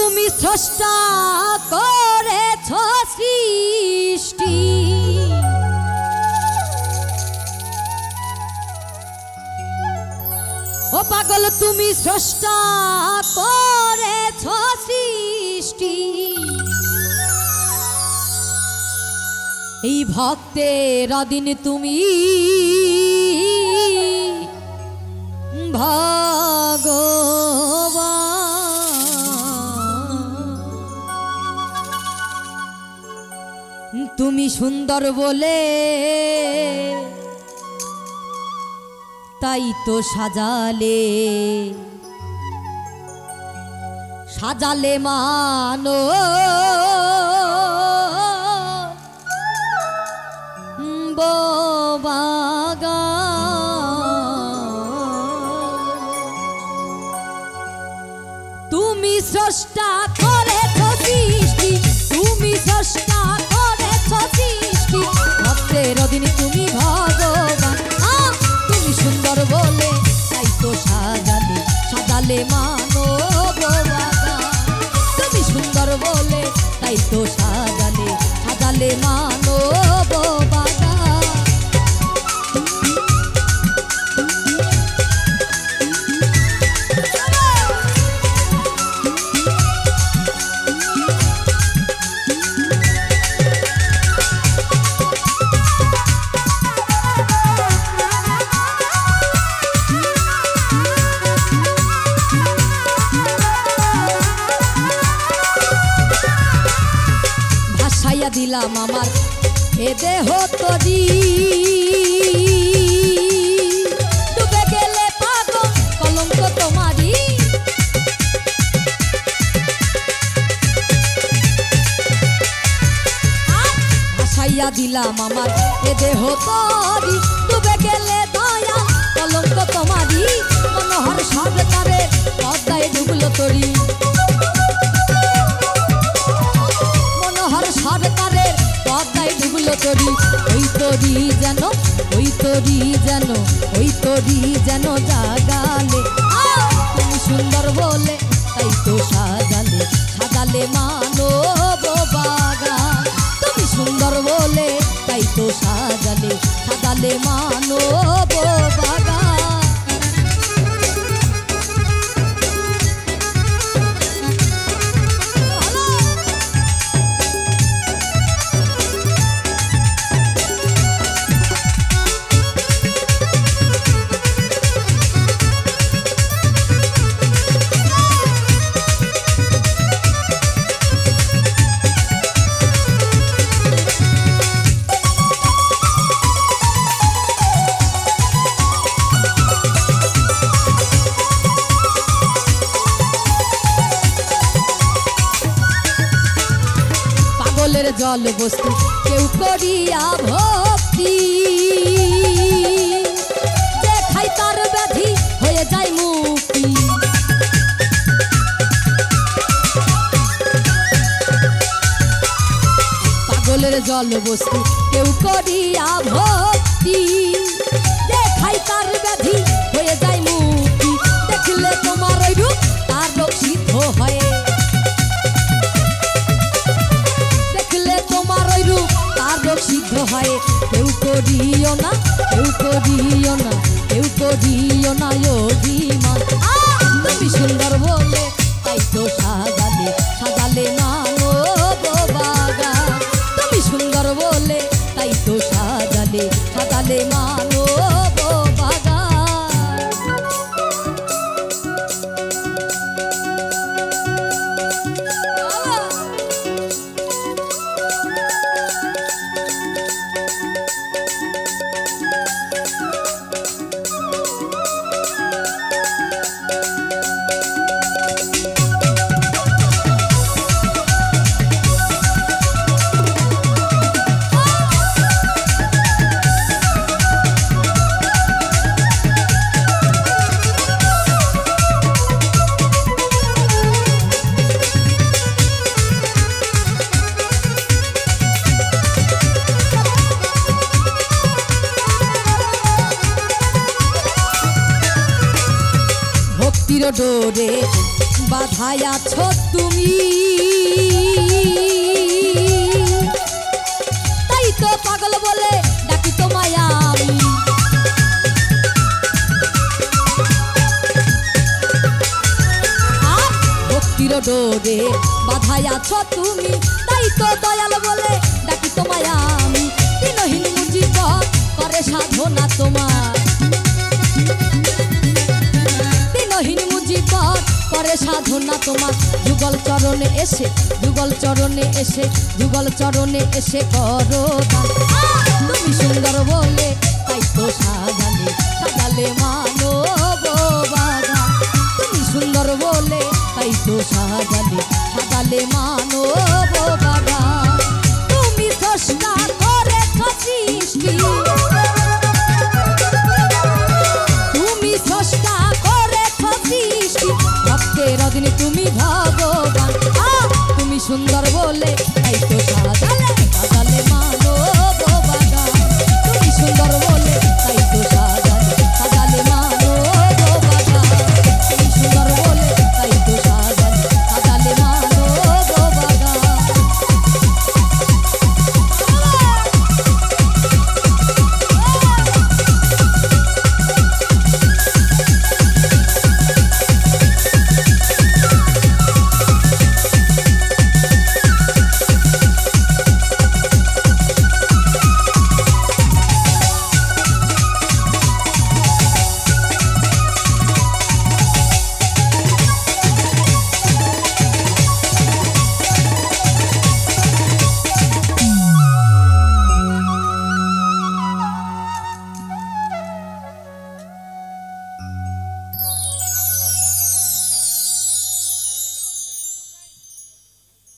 তুমি স্রষ্টা করেছ সৃষ্টি, ও পাগল তুমি স্রষ্টা করেছ সৃষ্টি। এই ভক্তের অধীন তুমি ভগবান। তুমি সুন্দর বলে তাই তো সাজালে সাজালে মানো তুমি স্রষ্টা করেছ সৃষ্টি, তুমি স্রষ্টা করেছ সৃষ্টি, ভক্তের অধীন তুমি ভগবান। তুমি সুন্দর বলে তাই তো সাজালে সাজালে মানব বাগান। তুমি সুন্দর বলে তাই তো সাজালে সাজালে মানব বাগান। দিলাম আমার এ দেহ তরি, ডুবে গেলে পাগল কলঙ্ক তোমারি। ভাসাইয়া দিলাম আমার এ দেহ তরি, ডুবে গেলে দয়া কলঙ্ক তোমারি। মনোহর সরকারে পদ্মায় ডুবলো তরি, সরকারের পদ্মায় ডুবলো তরি। ওই তরি যেন ওই তরি যেন ওই তরি যেন জাগালে। তুমি সুন্দর বলে তাই তো সাজালে সাজালে মানব বাগান। তুমি সুন্দর বলে তাই তো সাজালে সাজালে মানব বাগান। জল বস্তু কেউ করিয়া ভক্তি, দেখাই তার ব্যাধি হয়ে যায় মুক্তি। পাগলের জল বস্তু কেউ করিয়া ভক্তি, দেখাই তার ব্যাধি হয়ে যায় মুক্তি। দেখলে তোমার ওই রূপ তার রোগ সিদ্ধ হয়, সিদ্ধ হয়। কেউ করিও না কেউ করিও না কেউ করিও না অভিমান। তুমি সুন্দর বলে তাই তো সাজালে সাজালে মানব বাগান। তুমি সুন্দর বলে তাই তো সাজালে সাজালে মানব বাগান। ডোরে বাধায় আছো তুমি, তাই তো পাগল বলে ডাকি তোমায় আমি। ভক্তির ডোরে বাধায় আছো তুমি, তাই তো দয়াল বলে ডাকি তোমায় আমি। দিনহীন মুজিবত করে সাধনা তোমার, দিনহীন মুজিবত করে সাধনা তোমার। যুগল চরণে এসে, যুগল চরণে এসে, যুগল চরণে এসে করো দান। তুমি সুন্দর বলে তাই তো সাজালে, সাজালে মানব বাগান। তুমি সুন্দর বলে তাই তো সাজালে, সাজালে মানব বাগান। তুমি স্রষ্টা করেছ সৃষ্টি, তুমি স্রষ্টা করেছ সৃষ্টি, ভক্তের অধীনে তুমি ভগবান। তুমি সুন্দর বলে তাই তো